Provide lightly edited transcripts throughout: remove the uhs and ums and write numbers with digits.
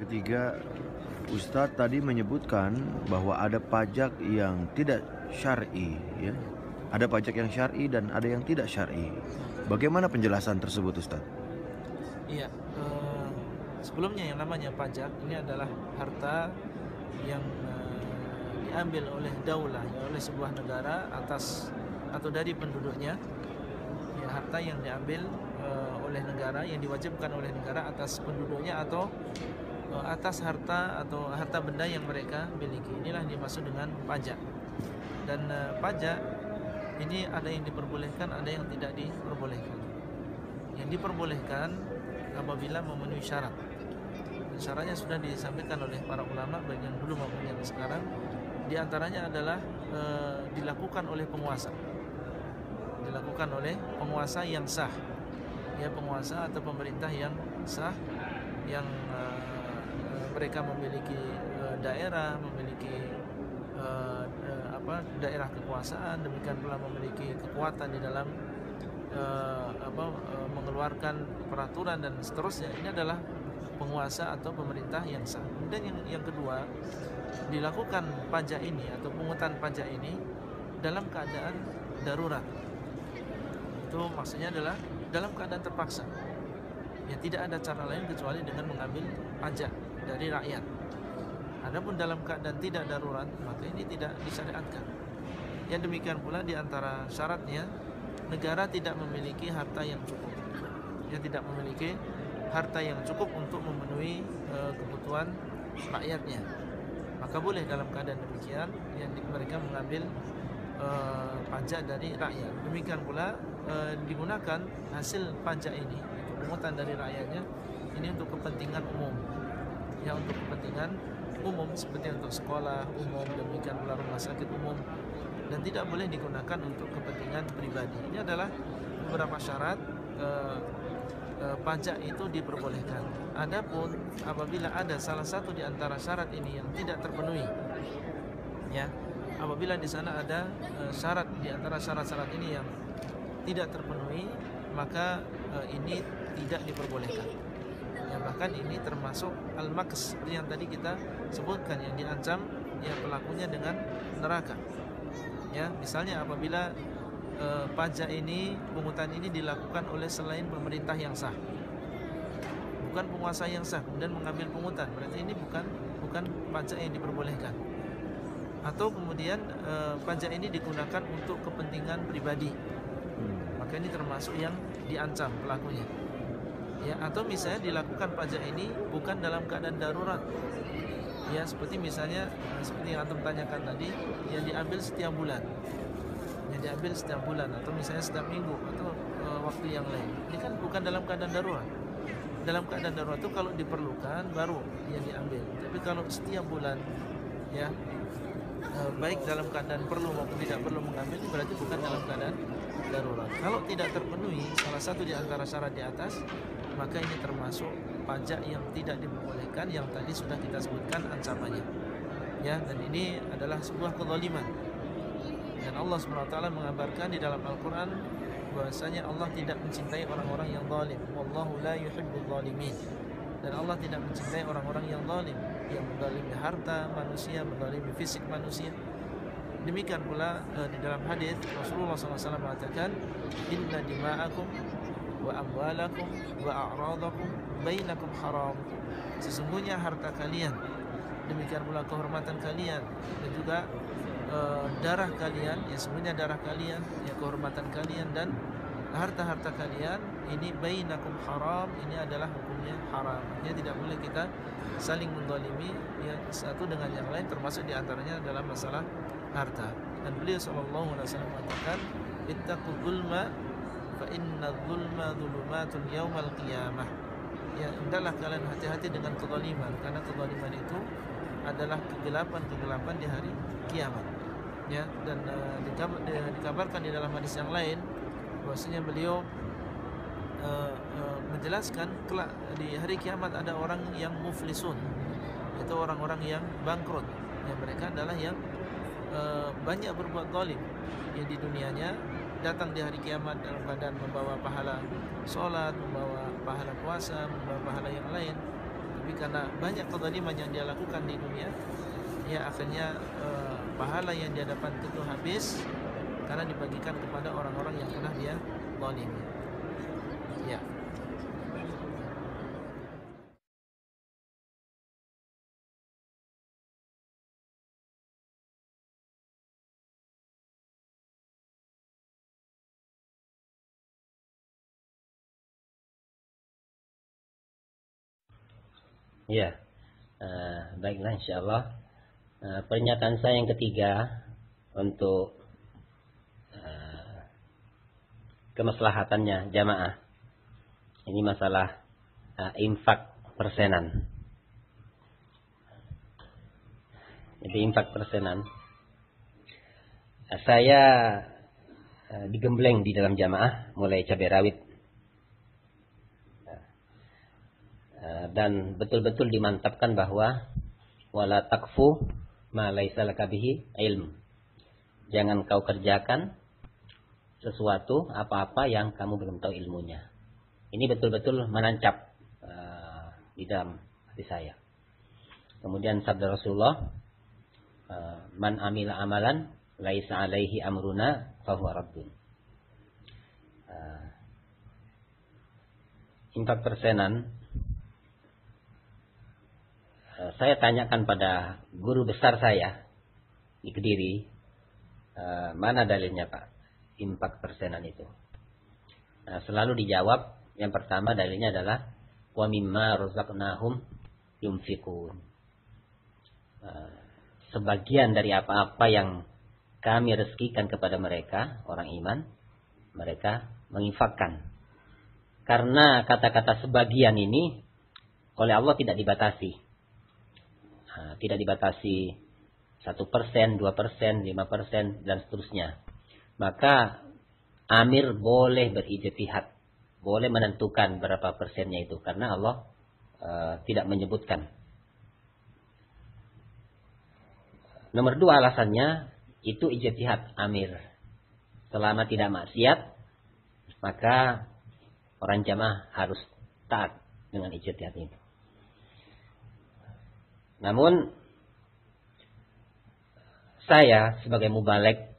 ketiga, Ustadz tadi menyebutkan bahwa ada pajak yang tidak syar'i, ya. Ada pajak yang syar'i dan ada yang tidak syar'i. Bagaimana penjelasan tersebut, Ustadz? Iya, sebelumnya yang namanya pajak ini adalah harta yang diambil oleh daulah, ya, oleh sebuah negara atas atau dari penduduknya, ya, harta yang diambil oleh negara, yang diwajibkan oleh negara atas penduduknya atau atas harta atau harta benda yang mereka miliki. Inilah dimaksud dengan pajak. Dan pajak ini ada yang diperbolehkan, ada yang tidak diperbolehkan. Yang diperbolehkan apabila memenuhi syarat. Dan syaratnya sudah disampaikan oleh para ulama baik yang dulu maupun yang sekarang. Di antaranya adalah dilakukan oleh penguasa. Dilakukan oleh penguasa yang sah. Ya, penguasa atau pemerintah yang sah, yang mereka memiliki daerah, memiliki daerah kekuasaan, demikian pula memiliki kekuatan di dalam mengeluarkan peraturan dan seterusnya. Ini adalah penguasa atau pemerintah yang sah. Dan yang kedua, dilakukan pajak ini atau pungutan pajak ini dalam keadaan darurat. Itu maksudnya adalah dalam keadaan terpaksa. Ya, tidak ada cara lain kecuali dengan mengambil pajak dari rakyat. Adapun dalam keadaan tidak darurat, maka ini tidak disyariatkan. Yang demikian pula di antara syaratnya, negara tidak memiliki harta yang cukup. Dia tidak memiliki harta yang cukup untuk memenuhi kebutuhan rakyatnya. Maka boleh dalam keadaan demikian yang mereka mengambil pajak dari rakyat. Demikian pula digunakan hasil pajak ini, pungutan dari rakyatnya, ini untuk kepentingan umum. Ya, untuk kepentingan umum seperti untuk sekolah umum, demikian pula rumah sakit umum, dan tidak boleh digunakan untuk kepentingan pribadi. Ini adalah beberapa syarat pajak itu diperbolehkan. Adapun apabila ada salah satu di antara syarat ini yang tidak terpenuhi, ya, apabila di sana ada syarat di antara syarat-syarat ini yang tidak terpenuhi, maka ini tidak diperbolehkan. Ya, bahkan ini termasuk al-maks seperti yang tadi kita sebutkan, yang diancam ya pelakunya dengan neraka. Ya, misalnya apabila pajak ini, pungutan ini dilakukan oleh selain pemerintah yang sah, bukan penguasa yang sah, kemudian mengambil pungutan, berarti ini bukan pajak yang diperbolehkan. Atau kemudian pajak ini digunakan untuk kepentingan pribadi, maka ini termasuk yang diancam pelakunya. Ya, atau misalnya dilakukan pajak ini bukan dalam keadaan darurat. Ya, seperti misalnya seperti yang antum tanyakan tadi, yang diambil setiap bulan. Yang diambil setiap bulan atau misalnya setiap minggu atau waktu yang lain. Ini kan bukan dalam keadaan darurat. Dalam keadaan darurat itu kalau diperlukan baru yang diambil. Tapi kalau setiap bulan, ya, baik dalam keadaan perlu maupun tidak perlu mengambil, berarti bukan dalam keadaan darurat. Kalau tidak terpenuhi salah satu di antara syarat di atas, maka ini termasuk pajak yang tidak diperbolehkan, yang tadi sudah kita sebutkan ancamannya. Ya, dan ini adalah sebuah kezaliman. Dan Allah SWT mengabarkan di dalam Al-Quran bahwasanya Allah tidak mencintai orang-orang yang zalim. Wallahu la yuhibbul zalimin. Dan Allah tidak mencintai orang-orang yang zalim, yang menzalimi harta manusia, menzalimi fisik manusia. Demikian pula di dalam hadis Rasulullah SAW mengatakan, inna dima'akum wa amwalakum wa a'radakum bainakum haram. Sesungguhnya harta kalian, demikian pula kehormatan kalian, dan juga darah kalian, ya, sebenarnya darah kalian, ya, kehormatan kalian dan harta-harta kalian ini bainakum haram, ini adalah hukumnya haram. Ya, tidak boleh kita saling menzalimi, ya, satu dengan yang lain, termasuk diantaranya dalam masalah harta. Dan beliau sallallahu alaihi wasallam mengatakan, ittaqul zulma fa inna zulma dzulumatun yaumal qiyamah. Ya, hendaklah kalian hati-hati dengan kezaliman, karena kezaliman itu adalah kegelapan-kegelapan di hari kiamat. Ya, dan dikabarkan di dalam hadis yang lain bahwasanya beliau menjelaskan kelak di hari kiamat ada orang yang muflisun, itu orang-orang yang bangkrut. Ya, mereka adalah yang banyak berbuat zalim, ya, di dunianya, datang di hari kiamat dalam keadaan membawa pahala sholat, membawa pahala puasa, membawa pahala yang lain, tapi karena banyak kezaliman yang dia lakukan di dunia, ya akhirnya pahala yang dia dapat itu habis karena dibagikan kepada orang-orang yang pernah dia zalimi. Ya. Ya, baiklah insyaallah. Pernyataan saya yang ketiga untuk kemaslahatannya jamaah. Ini masalah infak persenan. Jadi infak persenan. Saya digembleng di dalam jamaah mulai cabai rawit. Dan betul-betul dimantapkan bahwa wala takfu ma laisa laka bihi ilm. Jangan kau kerjakan sesuatu apa-apa yang kamu belum tahu ilmunya. Ini betul-betul menancap di dalam hati saya. Kemudian sabda Rasulullah, man amila amalan laisa alaihi amruna fahuwa raddun. Infak persenan, saya tanyakan pada guru besar saya di Kediri, mana dalilnya Pak infak persenan itu? Selalu dijawab, yang pertama dalilnya adalah wa mimma razaqnahum yunfikun. Sebagian dari apa-apa yang kami rezekikan kepada mereka, orang iman, mereka menginfakkan. Karena kata-kata sebagian ini oleh Allah tidak dibatasi. Tidak dibatasi 1%, 2%, 5%, dan seterusnya. Maka amir boleh berijtihad, boleh menentukan berapa persennya itu, karena Allah tidak menyebutkan. Nomor 2 alasannya, itu ijtihad amir. Selama tidak maksiat, maka orang jamaah harus taat dengan ijtihad itu. Namun saya sebagai mubalek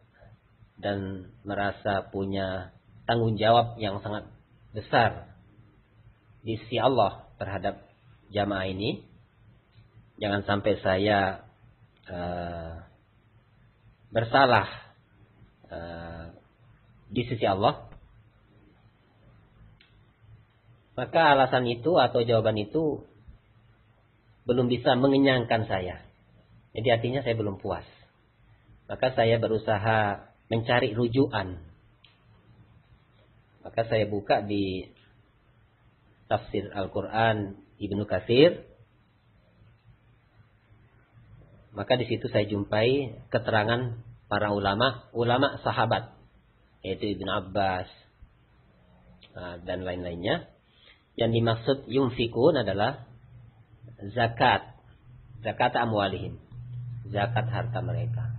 dan merasa punya tanggung jawab yang sangat besar di sisi Allah terhadap jamaah ini. Jangan sampai saya bersalah di sisi Allah. Maka alasan itu atau jawaban itu belum bisa mengenyangkan saya. Jadi artinya saya belum puas. Maka saya berusaha mencari rujukan. Maka saya buka di tafsir Al-Quran Ibnu Katsir. Maka di situ saya jumpai keterangan para ulama sahabat, yaitu Ibnu Abbas dan lain-lainnya. Yang dimaksud yunfikun adalah zakat amwalihim, zakat harta mereka.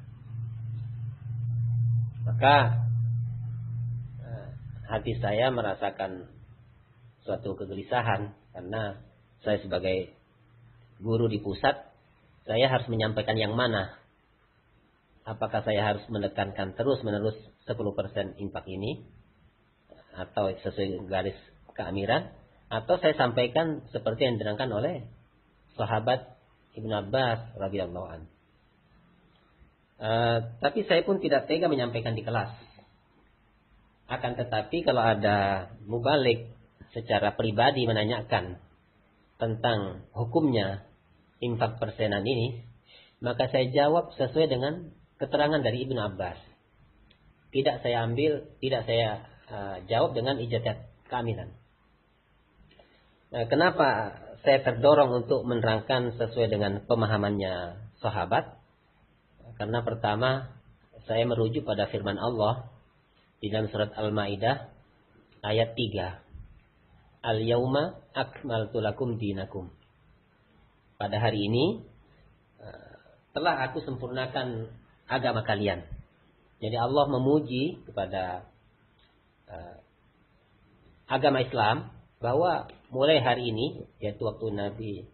Maka hati saya merasakan suatu kegelisahan, karena saya sebagai guru di pusat, saya harus menyampaikan yang mana. Apakah saya harus menekankan terus-menerus 10% infak ini, atau sesuai garis keamiran, atau saya sampaikan seperti yang diterangkan oleh sahabat Ibnu Abbas radhiyallahu anhu. Tapi saya pun tidak tega menyampaikan di kelas. Akan tetapi kalau ada mubalik secara pribadi menanyakan tentang hukumnya infak persenan ini, maka saya jawab sesuai dengan keterangan dari Ibnu Abbas. Tidak saya ambil, tidak saya jawab dengan ijtihad keaminan. Kenapa saya terdorong untuk menerangkan sesuai dengan pemahamannya sahabat? Karena pertama, saya merujuk pada firman Allah di dalam surat Al-Maidah ayat 3. Al-yauma akmaltu lakum dinakum. Pada hari ini telah aku sempurnakan agama kalian. Jadi Allah memuji kepada agama Islam bahwa mulai hari ini, yaitu waktu Nabi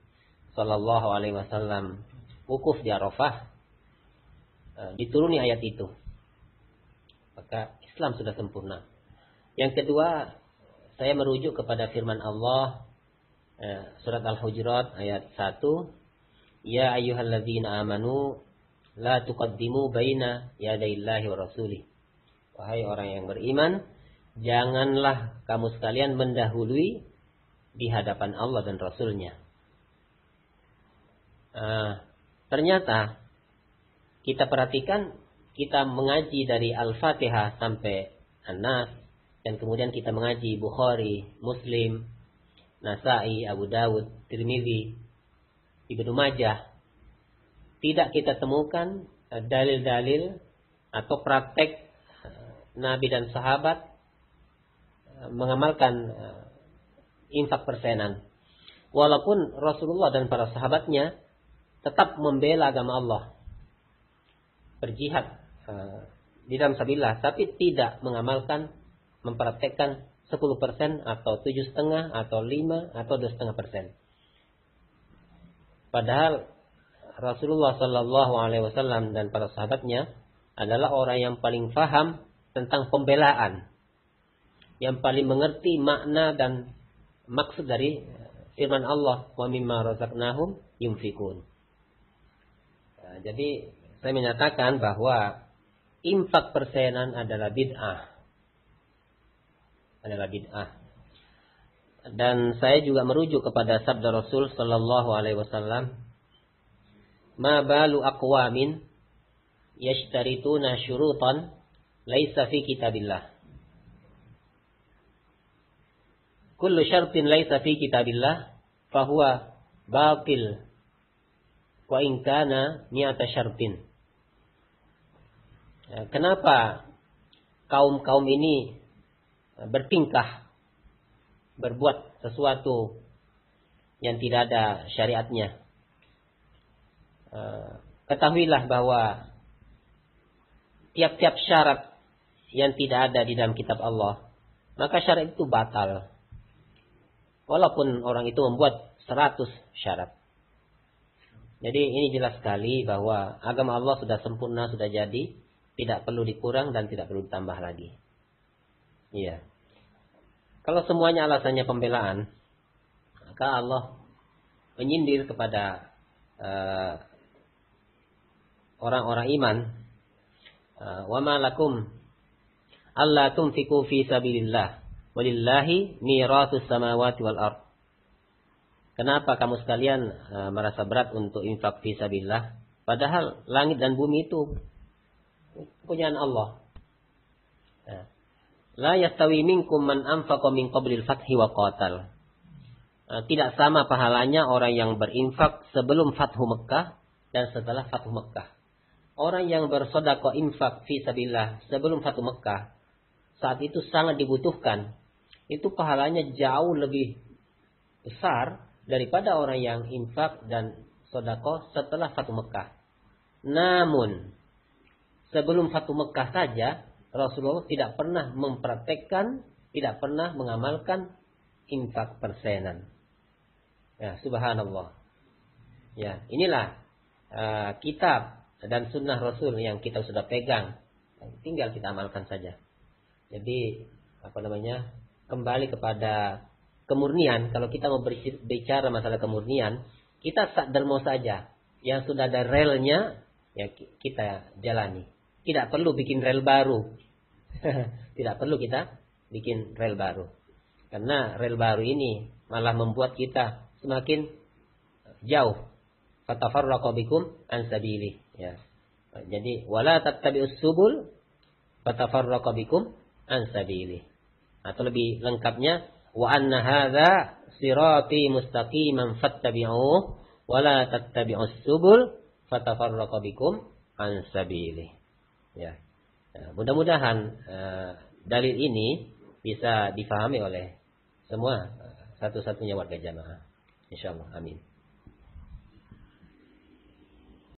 Sallallahu Alaihi Wasallam wukuf di Arafah, dituruni ayat itu, maka Islam sudah sempurna. Yang kedua, saya merujuk kepada firman Allah surat Al-Hujurat ayat 1, Ya ayyuhalladzina amanu la tuqaddimu baina yadayillahi wa rasulih. Wahai orang yang beriman, janganlah kamu sekalian mendahului di hadapan Allah dan Rasulnya. Ternyata kita perhatikan, kita mengaji dari Al-Fatihah sampai An-Nas, dan kemudian kita mengaji Bukhari, Muslim, Nasai, Abu Dawud, Tirmidzi, Ibnu Majah. Tidak kita temukan dalil-dalil atau praktek Nabi dan sahabat mengamalkan infak persenan. Walaupun Rasulullah dan para sahabatnya tetap membela agama Allah, berjihad di dalam sabilillah, tapi tidak mengamalkan, mempraktekkan 10% atau 7,5% atau 5% atau 2,5%. Padahal Rasulullah Sallallahu Alaihi Wasallam dan para sahabatnya adalah orang yang paling faham tentang pembelaan, yang paling mengerti makna dan maksud dari firman Allah, wa mimma razaqnahum yunfikun. Jadi saya menyatakan bahwa infak persenan adalah bid'ah. Dan saya juga merujuk kepada sabda Rasul Sallallahu Alaihi Wasallam, ma balu aqwamin yashtarituna syurutan laisa fi kitabillah. Kullu syartin laisa fi kitabillah fahuwa batil wa in kana mi'ata syartin. Kenapa kaum-kaum ini bertingkah, berbuat sesuatu yang tidak ada syariatnya? Ketahuilah bahwa tiap-tiap syarat yang tidak ada di dalam kitab Allah, maka syarat itu batal. Walaupun orang itu membuat 100 syarat. Jadi ini jelas sekali bahwa agama Allah sudah sempurna, sudah jadi, tidak perlu dikurang dan tidak perlu ditambah lagi. Iya. Kalau semuanya alasannya pembelaan, maka Allah menyindir kepada orang-orang iman. Wa ma lakum alla tunfiqu fi sabilillah walillahi miratus samawati wal ard. Kenapa kamu sekalian merasa berat untuk infak fi sabilillah, padahal langit dan bumi itu punyaan Allah. La yastawi minkum man anfaqa min qablil fathi wa qatal. Tidak sama pahalanya orang yang berinfak sebelum Fathu Mekah dan setelah Fathu Mekah. Orang yang bersedekah infak fi sabilillah sebelum Fathu Mekah, saat itu sangat dibutuhkan. Itu pahalanya jauh lebih besar daripada orang yang infak dan sedekah setelah Fathu Mekah. Namun sebelum Fathu Mekah saja Rasulullah tidak pernah mempraktekkan, tidak pernah mengamalkan infak persenan. Ya, subhanallah. Ya, inilah kitab dan sunnah Rasul yang kita sudah pegang, tinggal kita amalkan saja. Jadi kembali kepada kemurnian. Kalau kita mau bicara masalah kemurnian, kita sadar mau saja yang sudah ada relnya, ya kita jalani. Tidak perlu bikin rel baru. Tidak perlu kita bikin rel baru. Karena rel baru ini malah membuat kita semakin jauh. Fatafarraqu bikum an sabili. Ya. Jadi wala tattabi'us subul fatafarraqu bikum an sabili. Atau lebih lengkapnya, wa anna hadza sirati mustaqiman fattabi'uhu wa la tattabi'us subul fatafarraqu bikum an sabili. Ya. Nah, mudah-mudahan dalil ini bisa difahami oleh semua satu-satunya warga jamaah. Insyaallah. Amin.